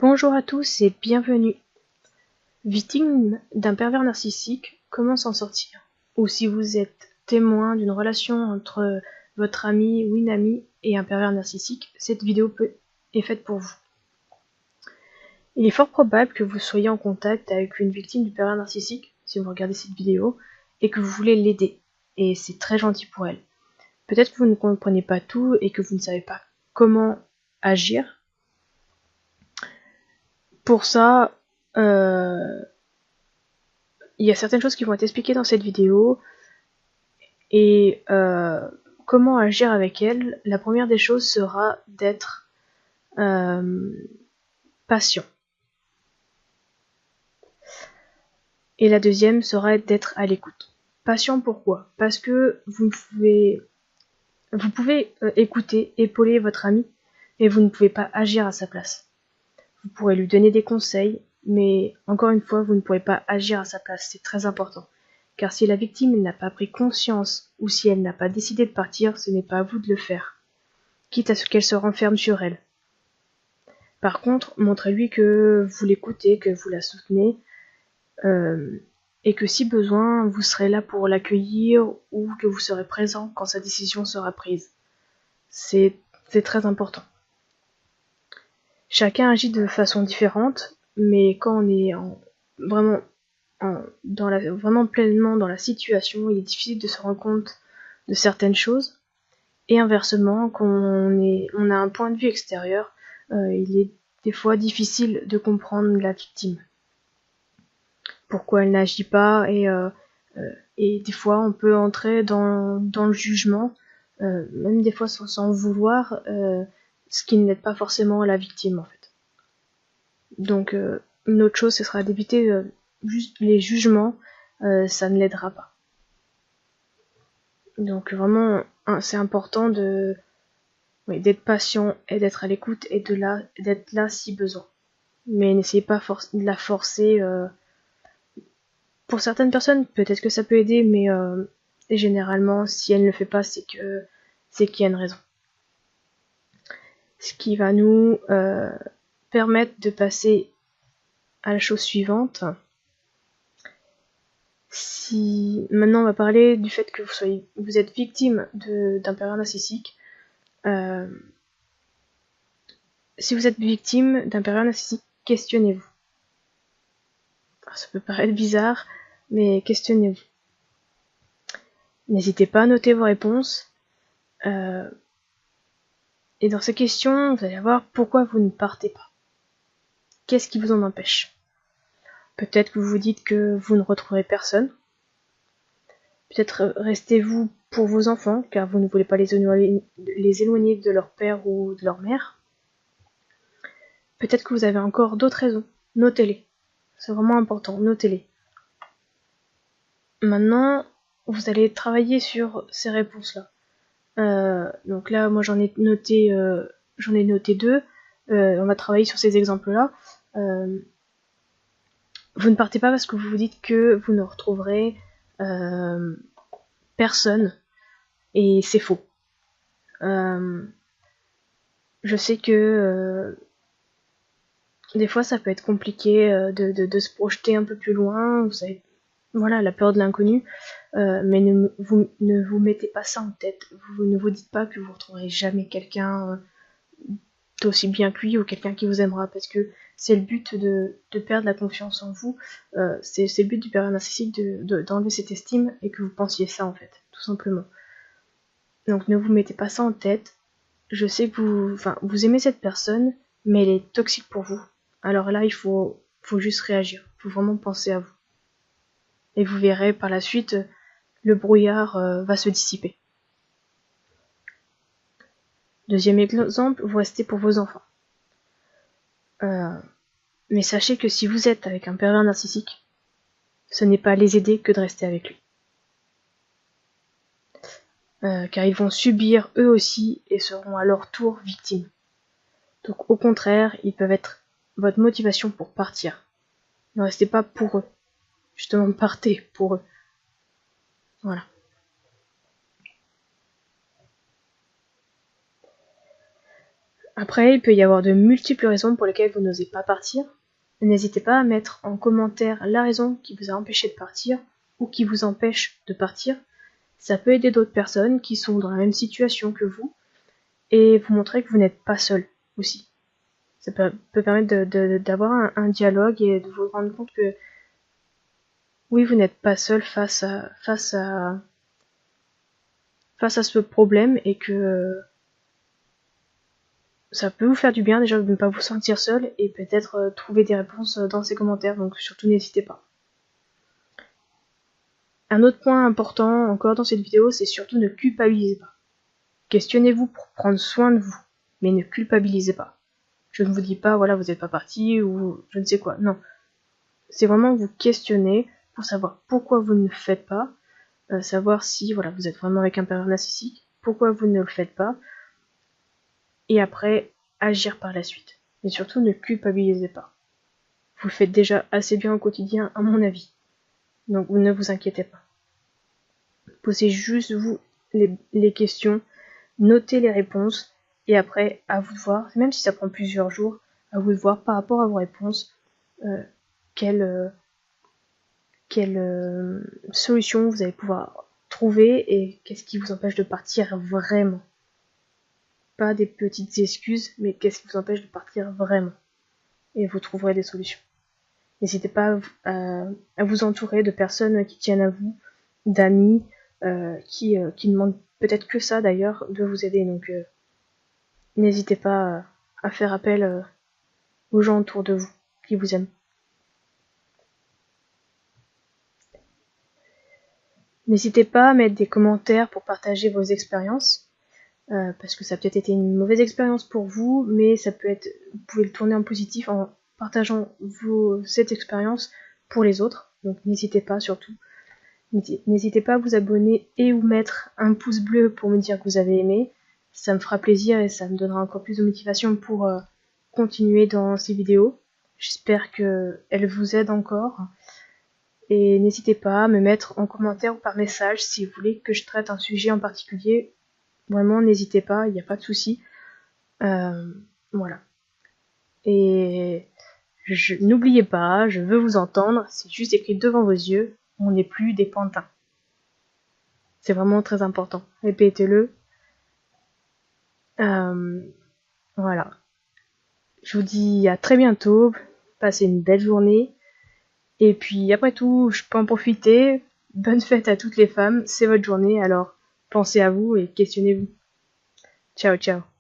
Bonjour à tous et bienvenue. Victime d'un pervers narcissique, comment s'en sortir? Ou si vous êtes témoin d'une relation entre votre ami ou une amie et un pervers narcissique, cette vidéo est faite pour vous. Il est fort probable que vous soyez en contact avec une victime du pervers narcissique, si vous regardez cette vidéo, et que vous voulez l'aider. Et c'est très gentil pour elle. Peut-être que vous ne comprenez pas tout et que vous ne savez pas comment agir. Pour ça, il y a certaines choses qui vont être expliquées dans cette vidéo et comment agir avec elle. La première des choses sera d'être patient. Et la deuxième sera d'être à l'écoute. Patient pourquoi? Parce que vous pouvez écouter, épauler votre ami, mais vous ne pouvez pas agir à sa place. Vous pourrez lui donner des conseils, mais encore une fois, vous ne pourrez pas agir à sa place. C'est très important. Car si la victime n'a pas pris conscience ou si elle n'a pas décidé de partir, ce n'est pas à vous de le faire, quitte à ce qu'elle se renferme sur elle. Par contre, montrez-lui que vous l'écoutez, que vous la soutenez, et que si besoin, vous serez là pour l'accueillir ou que vous serez présent quand sa décision sera prise. C'est très important. Chacun agit de façon différente, mais quand on est vraiment pleinement dans la situation, il est difficile de se rendre compte de certaines choses. Et inversement, quand on a un point de vue extérieur, il est des fois difficile de comprendre la victime. Pourquoi elle n'agit pas, et des fois on peut entrer dans le jugement, même des fois sans vouloir, ce qui n'aide pas forcément la victime en fait. Donc une autre chose, ce sera d'éviter juste les jugements, ça ne l'aidera pas. Donc vraiment, c'est important d'être patient et d'être à l'écoute et d'être là si besoin. Mais n'essayez pas de la forcer. Pour certaines personnes, peut-être que ça peut aider, mais généralement, si elle ne le fait pas, c'est qu'il y a une raison. Ce qui va nous permettre de passer à la chose suivante. Si maintenant on va parler du fait que vous êtes victime d'un pervers narcissique. Si vous êtes victime d'un pervers narcissique, questionnez-vous. Alors, ça peut paraître bizarre, mais questionnez-vous. N'hésitez pas à noter vos réponses. Et dans ces questions, vous allez voir pourquoi vous ne partez pas. Qu'est-ce qui vous en empêche? Peut-être que vous vous dites que vous ne retrouverez personne. Peut-être restez-vous pour vos enfants, car vous ne voulez pas les éloigner de leur père ou de leur mère. Peut-être que vous avez encore d'autres raisons. Notez-les. C'est vraiment important, notez-les. Maintenant, vous allez travailler sur ces réponses-là. Donc là, moi j'en ai noté deux. On va travailler sur ces exemples-là. Vous ne partez pas parce que vous vous dites que vous ne retrouverez personne, et c'est faux. Je sais que des fois ça peut être compliqué de se projeter un peu plus loin, vous savez, voilà, la peur de l'inconnu, mais ne vous mettez pas ça en tête. Vous ne vous dites pas que vous retrouverez jamais quelqu'un d'aussi bien que lui ou quelqu'un qui vous aimera, parce que c'est le but de perdre la confiance en vous, c'est le but du pervers narcissique d'enlever cette estime et que vous pensiez ça en fait, tout simplement. Donc ne vous mettez pas ça en tête. Je sais que vous aimez cette personne, mais elle est toxique pour vous. Alors là, il faut juste réagir. Il faut vraiment penser à vous. Et vous verrez par la suite, le brouillard va se dissiper. Deuxième exemple, vous restez pour vos enfants. Mais sachez que si vous êtes avec un pervers narcissique, ce n'est pas les aider que de rester avec lui. Car ils vont subir eux aussi et seront à leur tour victimes. Donc au contraire, ils peuvent être votre motivation pour partir. Ne restez pas pour eux. Justement, partez pour eux. Voilà. Après, il peut y avoir de multiples raisons pour lesquelles vous n'osez pas partir. N'hésitez pas à mettre en commentaire la raison qui vous a empêché de partir ou qui vous empêche de partir. Ça peut aider d'autres personnes qui sont dans la même situation que vous et vous montrer que vous n'êtes pas seul aussi. Ça peut permettre d'avoir un dialogue et de vous rendre compte que oui, vous n'êtes pas seul face à ce problème et que ça peut vous faire du bien déjà de ne pas vous sentir seul et peut-être trouver des réponses dans ces commentaires, donc surtout n'hésitez pas. Un autre point important encore dans cette vidéo, c'est surtout ne culpabilisez pas. Questionnez-vous pour prendre soin de vous, mais ne culpabilisez pas. Je ne vous dis pas, voilà, vous n'êtes pas parti ou je ne sais quoi. Non. C'est vraiment vous questionner pour savoir pourquoi vous ne le faites pas, savoir si voilà, vous êtes vraiment avec un pervers narcissique, pourquoi vous ne le faites pas, et après agir par la suite. Et surtout, ne culpabilisez pas. Vous le faites déjà assez bien au quotidien, à mon avis. Donc ne vous inquiétez pas. Posez juste vous les questions, notez les réponses, et après, à vous de voir, même si ça prend plusieurs jours, à vous de voir par rapport à vos réponses, quelle solution vous allez pouvoir trouver et qu'est-ce qui vous empêche de partir vraiment. Pas des petites excuses, mais qu'est-ce qui vous empêche de partir vraiment. Et vous trouverez des solutions. N'hésitez pas à vous entourer de personnes qui tiennent à vous, d'amis, qui demandent peut-être que ça d'ailleurs, de vous aider. Donc n'hésitez pas à faire appel aux gens autour de vous qui vous aiment. N'hésitez pas à mettre des commentaires pour partager vos expériences, parce que ça a peut-être été une mauvaise expérience pour vous, mais ça peut être, vous pouvez le tourner en positif en partageant cette expérience pour les autres. Donc n'hésitez pas surtout. N'hésitez pas à vous abonner et ou mettre un pouce bleu pour me dire que vous avez aimé. Ça me fera plaisir et ça me donnera encore plus de motivation pour continuer dans ces vidéos. J'espère qu'elles vous aident encore. Et n'hésitez pas à me mettre en commentaire ou par message si vous voulez que je traite un sujet en particulier. Vraiment, n'hésitez pas, il n'y a pas de souci. Voilà. Et n'oubliez pas, je veux vous entendre, c'est juste écrit devant vos yeux, on n'est plus des pantins. C'est vraiment très important. Répétez-le. Voilà. Je vous dis à très bientôt. Passez une belle journée. Et puis après tout, je peux en profiter. Bonne fête à toutes les femmes. C'est votre journée, alors pensez à vous et questionnez-vous. Ciao, ciao.